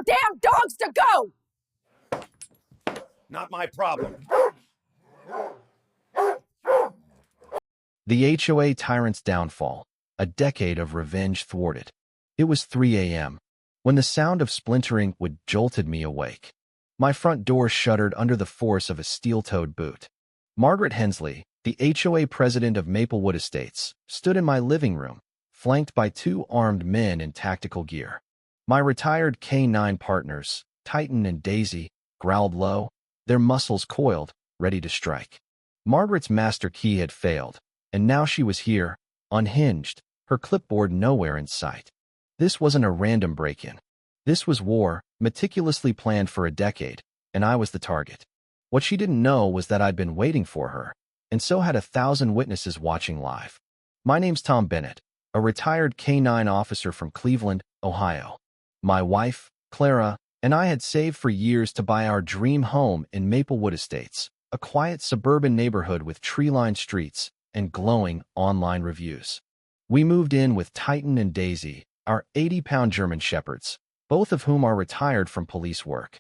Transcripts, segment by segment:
damn dogs to go! Not my problem. The HOA tyrant's downfall, a decade of revenge thwarted. It was 3 a.m. when the sound of splintering wood jolted me awake. My front door shuddered under the force of a steel-toed boot. Margaret Hensley, the HOA president of Maplewood Estates, stood in my living room, flanked by two armed men in tactical gear. My retired K9 partners, Titan and Daisy, growled low, their muscles coiled, ready to strike. Margaret's master key had failed, and now she was here, unhinged, her clipboard nowhere in sight. This wasn't a random break-in. This was war, meticulously planned for a decade, and I was the target. What she didn't know was that I'd been waiting for her, and so had 1,000 witnesses watching live. My name's Tom Bennett, a retired K9 officer from Cleveland, Ohio. My wife, Clara, and I had saved for years to buy our dream home in Maplewood Estates, a quiet suburban neighborhood with tree-lined streets and glowing online reviews. We moved in with Titan and Daisy, our 80-pound German shepherds, both of whom are retired from police work.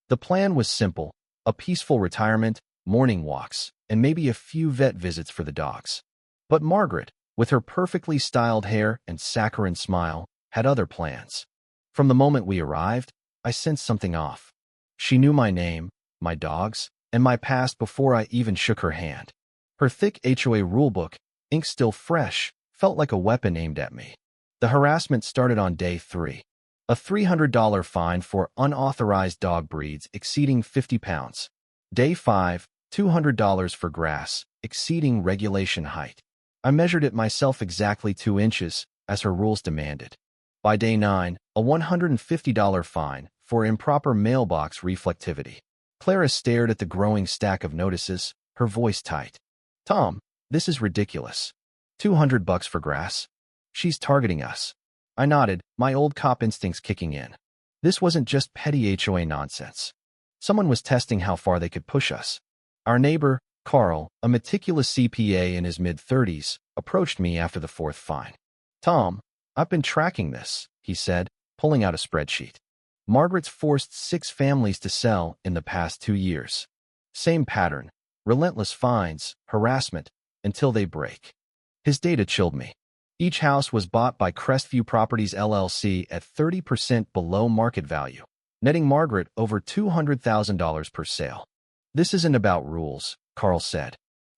The plan was simple, a peaceful retirement, morning walks, and maybe a few vet visits for the dogs. But Margaret, with her perfectly styled hair and saccharine smile, had other plans. From the moment we arrived, I sensed something off. She knew my name, my dogs, and my past before I even shook her hand. Her thick HOA rulebook, ink still fresh, felt like a weapon aimed at me. The harassment started on day 3. A $300 fine for unauthorized dog breeds exceeding 50 pounds. Day 5, $200 for grass, exceeding regulation height. I measured it myself exactly 2 inches, as her rules demanded. By day 9, a $150 fine for improper mailbox reflectivity. Clara stared at the growing stack of notices, her voice tight. Tom, this is ridiculous. $200 for grass? She's targeting us. I nodded, my old cop instincts kicking in. This wasn't just petty HOA nonsense. Someone was testing how far they could push us. Our neighbor, Carl, a meticulous CPA in his mid-30s, approached me after the 4th fine. Tom, I've been tracking this, he said, pulling out a spreadsheet. Margaret's forced 6 families to sell in the past 2 years. Same pattern, relentless fines, harassment, until they break. His data chilled me. Each house was bought by Crestview Properties LLC at 30% below market value, netting Margaret over $200,000 per sale. This isn't about rules, Carl said.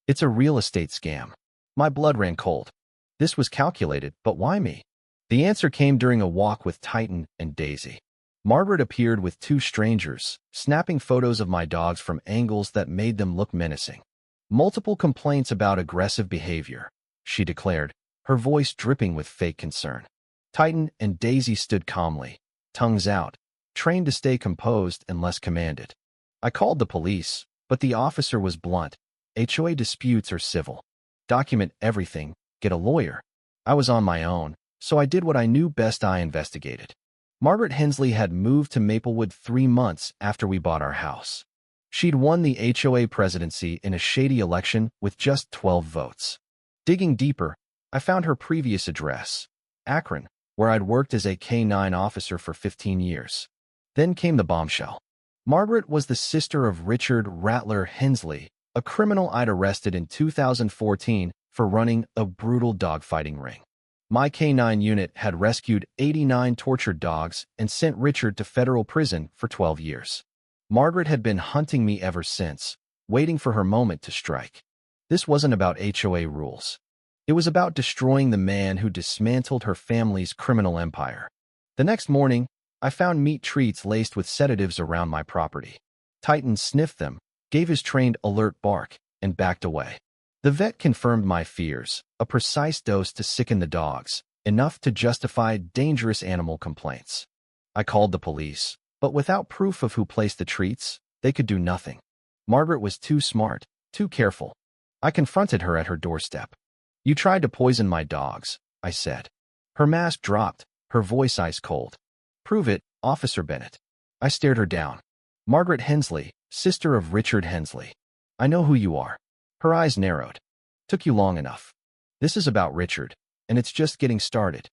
It's a real estate scam. My blood ran cold. This was calculated, but why me? The answer came during a walk with Titan and Daisy. Margaret appeared with 2 strangers, snapping photos of my dogs from angles that made them look menacing. Multiple complaints about aggressive behavior, she declared, her voice dripping with fake concern. Titan and Daisy stood calmly, tongues out, trained to stay composed unless commanded. I called the police, but the officer was blunt. HOA disputes are civil. Document everything, get a lawyer. I was on my own, so I did what I knew best. I investigated. Margaret Hensley had moved to Maplewood 3 months after we bought our house. She'd won the HOA presidency in a shady election with just 12 votes. Digging deeper, I found her previous address, Akron, where I'd worked as a K9 officer for 15 years. Then came the bombshell. Margaret was the sister of Richard Rattler Hensley, a criminal I'd arrested in 2014 for running a brutal dogfighting ring. My K9 unit had rescued 89 tortured dogs and sent Richard to federal prison for 12 years. Margaret had been hunting me ever since, waiting for her moment to strike. This wasn't about HOA rules. It was about destroying the man who dismantled her family's criminal empire. The next morning, I found meat treats laced with sedatives around my property. Titan sniffed them, gave his trained alert bark, and backed away. The vet confirmed my fears, a precise dose to sicken the dogs, enough to justify dangerous animal complaints. I called the police, but without proof of who placed the treats, they could do nothing. Margaret was too smart, too careful. I confronted her at her doorstep. You tried to poison my dogs, I said. Her mask dropped, her voice ice cold. Prove it, Officer Bennett. I stared her down. Margaret Hensley, sister of Richard Hensley. I know who you are. Her eyes narrowed. Took you long enough. This is about Richard, and it's just getting started.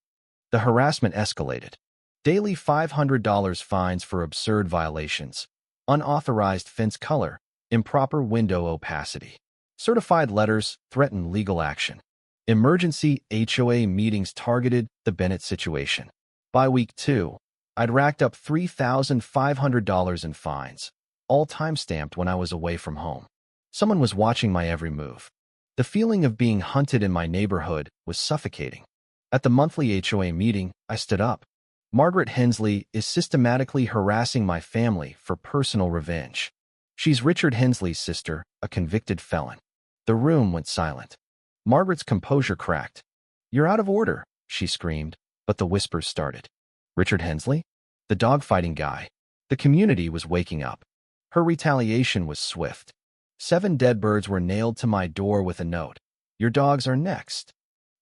The harassment escalated. Daily $500 fines for absurd violations. Unauthorized fence color. Improper window opacity. Certified letters threaten legal action. Emergency HOA meetings targeted the Bennett situation. By week 2, I'd racked up $3,500 in fines, all time-stamped when I was away from home. Someone was watching my every move. The feeling of being hunted in my neighborhood was suffocating. At the monthly HOA meeting, I stood up. Margaret Hensley is systematically harassing my family for personal revenge. She's Richard Hensley's sister, a convicted felon. The room went silent. Margaret's composure cracked. "You're out of order," she screamed, but the whispers started. Richard Hensley? The dog-fighting guy. The community was waking up. Her retaliation was swift. 7 dead birds were nailed to my door with a note. "Your dogs are next."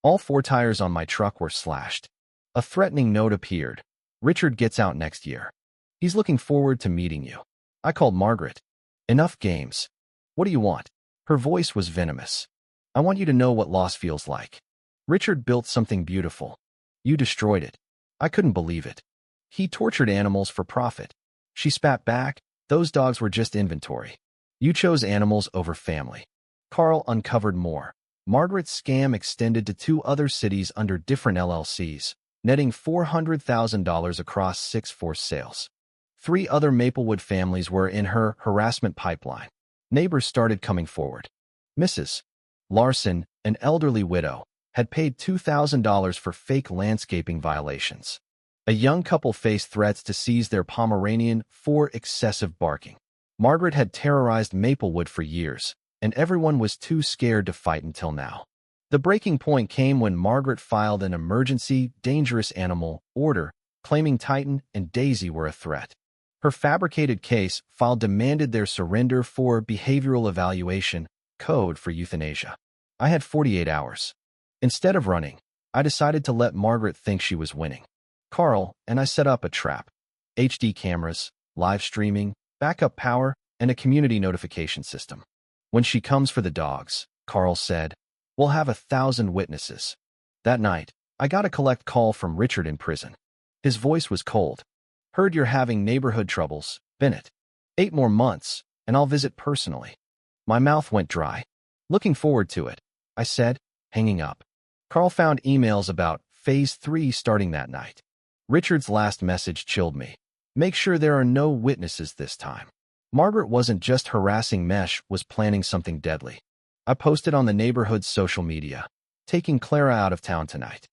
All 4 tires on my truck were slashed. A threatening note appeared. "Richard gets out next year. He's looking forward to meeting you." I called Margaret. "Enough games. What do you want?" Her voice was venomous. "I want you to know what loss feels like. Richard built something beautiful. You destroyed it." I couldn't believe it. "He tortured animals for profit." She spat back. "Those dogs were just inventory. You chose animals over family." Carl uncovered more. Margaret's scam extended to 2 other cities under different LLCs, netting $400,000 across 6 forced sales. 3 other Maplewood families were in her harassment pipeline. Neighbors started coming forward. Mrs. Larson, an elderly widow, had paid $2,000 for fake landscaping violations. A young couple faced threats to seize their Pomeranian for excessive barking. Margaret had terrorized Maplewood for years, and everyone was too scared to fight until now. The breaking point came when Margaret filed an emergency dangerous animal order, claiming Titan and Daisy were a threat. Her fabricated case file demanded their surrender for behavioral evaluation, code for euthanasia. I had 48 hours. Instead of running, I decided to let Margaret think she was winning. Carl and I set up a trap. HD cameras, live streaming, backup power, and a community notification system. "When she comes for the dogs," Carl said, "we'll have 1,000 witnesses." That night, I got a collect call from Richard in prison. His voice was cold. "Heard you're having neighborhood troubles, Bennett. 8 more months, and I'll visit personally." My mouth went dry. "Looking forward to it," I said, hanging up. Carl found emails about Phase 3 starting that night. Richard's last message chilled me. "Make sure there are no witnesses this time." Margaret wasn't just harassing Mesh, was planning something deadly. I posted on the neighborhood's social media. "Taking Clara out of town tonight.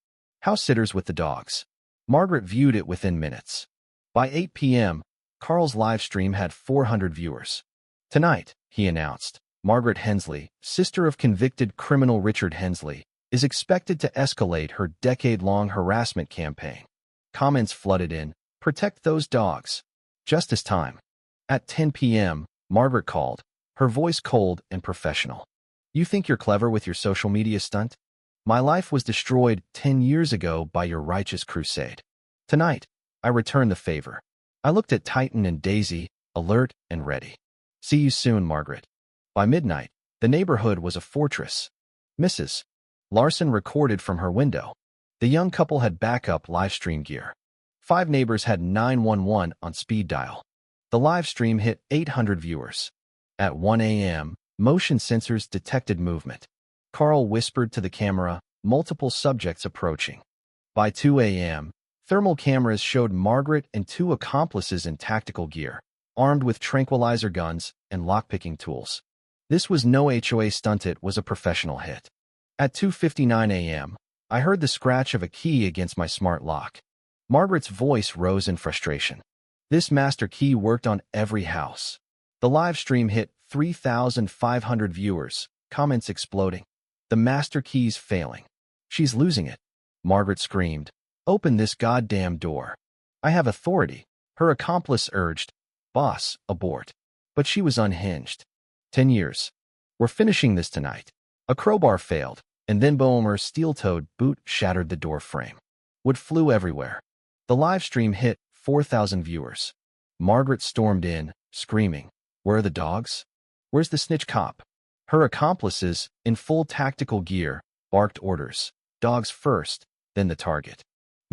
House sitters with the dogs." Margaret viewed it within minutes. By 8 p.m., Carl's live stream had 400 viewers. "Tonight," he announced, "Margaret Hensley, sister of convicted criminal Richard Hensley, is expected to escalate her decade-long harassment campaign." Comments flooded in. "Protect those dogs. Justice time." At 10 p.m., Margaret called, her voice cold and professional. "You think you're clever with your social media stunt? My life was destroyed 10 years ago by your righteous crusade. Tonight, I return the favor." I looked at Titan and Daisy, alert and ready. "See you soon, Margaret." By midnight, the neighborhood was a fortress. Mrs. Larson recorded from her window. The young couple had backup live stream gear. 5 neighbors had 911 on speed dial. The live stream hit 800 viewers. At 1 a.m., motion sensors detected movement. Carl whispered to the camera, multiple subjects approaching. By 2 a.m., thermal cameras showed Margaret and 2 accomplices in tactical gear, armed with tranquilizer guns and lockpicking tools. This was no HOA stunt, it was a professional hit. At 2:59 a.m., I heard the scratch of a key against my smart lock. Margaret's voice rose in frustration. This master key worked on every house. The live stream hit 3,500 viewers, comments exploding. "The master key's failing. She's losing it." Margaret screamed. "Open this goddamn door." "I have authority," her accomplice urged. "Boss, abort." But she was unhinged. 10 years. "We're finishing this tonight." A crowbar failed, and then Boehmer's steel-toed boot shattered the door frame. Wood flew everywhere. The live stream hit 4,000 viewers. Margaret stormed in, screaming, "Where are the dogs? Where's the snitch cop?" Her accomplices, in full tactical gear, barked orders. Dogs first, then the target.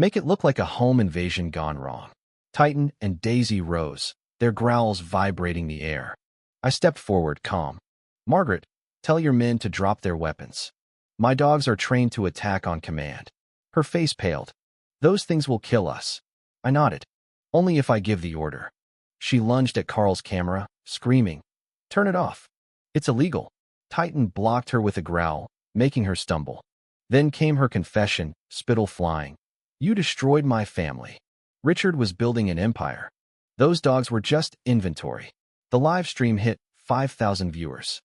Make it look like a home invasion gone wrong. Titan and Daisy rose, their growls vibrating the air. I stepped forward, calm. Margaret, tell your men to drop their weapons. My dogs are trained to attack on command. Her face paled. Those things will kill us. I nodded. Only if I give the order. She lunged at Carl's camera, screaming, turn it off. It's illegal. Titan blocked her with a growl, making her stumble. Then came her confession, spittle flying. You destroyed my family. Richard was building an empire. Those dogs were just inventory. The live stream hit 5,000 viewers.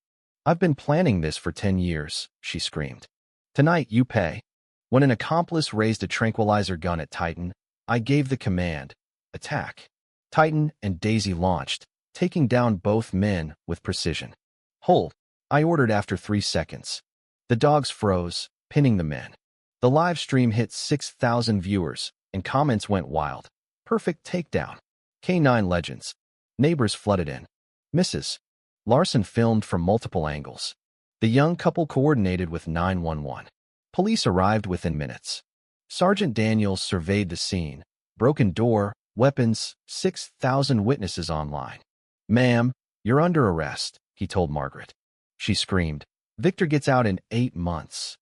I've been planning this for 10 years, she screamed. Tonight you pay. When an accomplice raised a tranquilizer gun at Titan, I gave the command, attack. Titan and Daisy launched, taking down both men with precision. Hold, I ordered after 3 seconds. The dogs froze, pinning the men. The live stream hit 6,000 viewers, and comments went wild. Perfect takedown. K9 legends. Neighbors flooded in. Mrs. Larson filmed from multiple angles. The young couple coordinated with 911. Police arrived within minutes. Sergeant Daniels surveyed the scene. Broken door, weapons, 6,000 witnesses online. Ma'am, you're under arrest, he told Margaret. She screamed. Victor gets out in 8 months.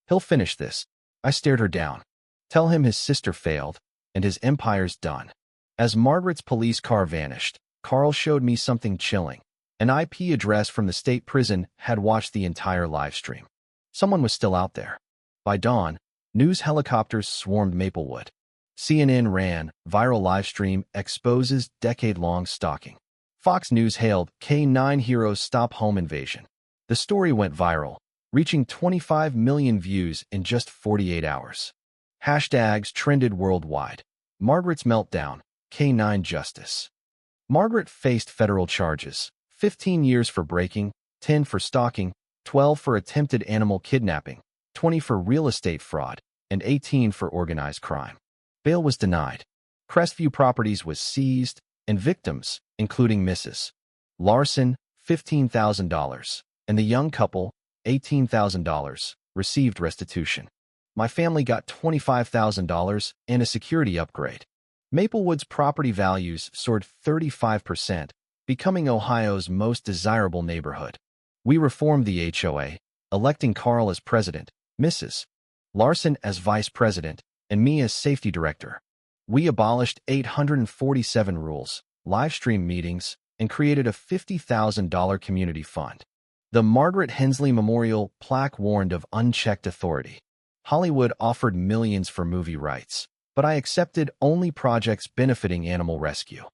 He'll finish this. I stared her down. Tell him his sister failed, and his empire's done. As Margaret's police car vanished, Carl showed me something chilling. An IP address from the state prison had watched the entire live stream. Someone was still out there. By dawn, news helicopters swarmed Maplewood. CNN ran, viral live stream exposes decade-long stalking. Fox News hailed, K9 heroes stop home invasion. The story went viral, reaching 25 million views in just 48 hours. Hashtags trended worldwide. Margaret's meltdown, K9 justice. Margaret faced federal charges, 15 years for breaking, 10 for stalking, 12 for attempted animal kidnapping, 20 for real estate fraud, and 18 for organized crime. Bail was denied. Crestview Properties was seized, and victims, including Mrs. Larson, $15,000, and the young couple, $18,000, received restitution. My family got $25,000 and a security upgrade. Maplewood's property values soared 35%, becoming Ohio's most desirable neighborhood. We reformed the HOA, electing Carl as president, Mrs. Larson as vice president, and me as safety director. We abolished 847 rules, live stream meetings, and created a $50,000 community fund. The Margaret Hensley Memorial plaque warned of unchecked authority. Hollywood offered millions for movie rights, but I accepted only projects benefiting animal rescue.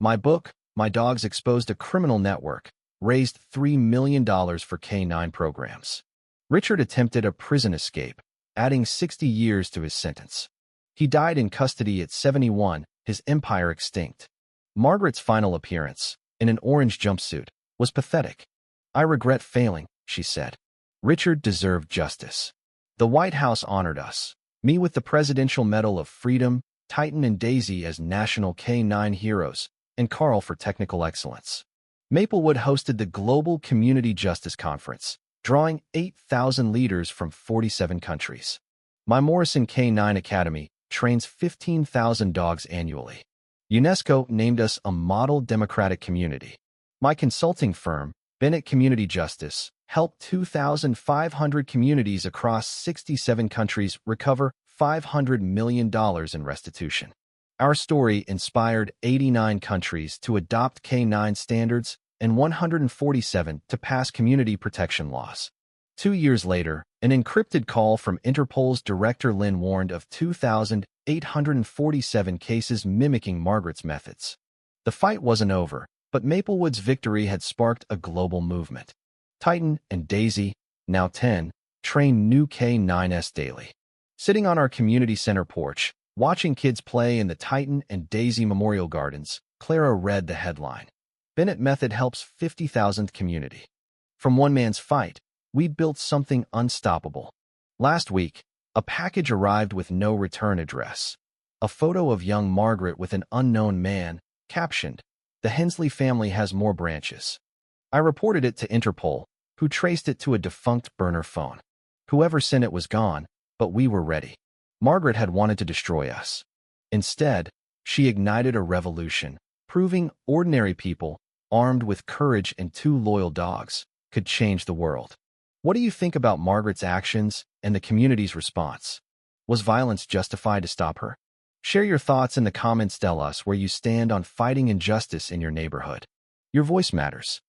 My book, My Dogs Exposed a Criminal Network, raised $3 million for K9 programs. Richard attempted a prison escape, adding 60 years to his sentence. He died in custody at 71, his empire extinct. Margaret's final appearance, in an orange jumpsuit, was pathetic. I regret failing, she said. Richard deserved justice. The White House honored us, me with the Presidential Medal of Freedom, Titan and Daisy as national K9 heroes, and Carl for technical excellence. Maplewood hosted the Global Community Justice Conference, drawing 8,000 leaders from 47 countries. My Morrison K9 Academy trains 15,000 dogs annually. UNESCO named us a model democratic community. My consulting firm, Bennett Community Justice, helped 2,500 communities across 67 countries recover $500 million in restitution. Our story inspired 89 countries to adopt K9 standards and 147 to pass community protection laws. 2 years later, an encrypted call from Interpol's Director Lynn warned of 2,847 cases mimicking Margaret's methods. The fight wasn't over, but Maplewood's victory had sparked a global movement. Titan and Daisy, now 10, train new K9s daily. Sitting on our community center porch, watching kids play in the Titan and Daisy Memorial Gardens, Clara read the headline. Bennett Method helps 50,000th community. From one man's fight, we built something unstoppable. Last week, a package arrived with no return address. A photo of young Margaret with an unknown man, captioned, "The Hensley family has more branches." I reported it to Interpol, who traced it to a defunct burner phone. Whoever sent it was gone, but we were ready. Margaret had wanted to destroy us. Instead, she ignited a revolution, proving ordinary people, armed with courage and 2 loyal dogs, could change the world. What do you think about Margaret's actions and the community's response? Was violence justified to stop her? Share your thoughts in the comments. Tell us where you stand on fighting injustice in your neighborhood. Your voice matters.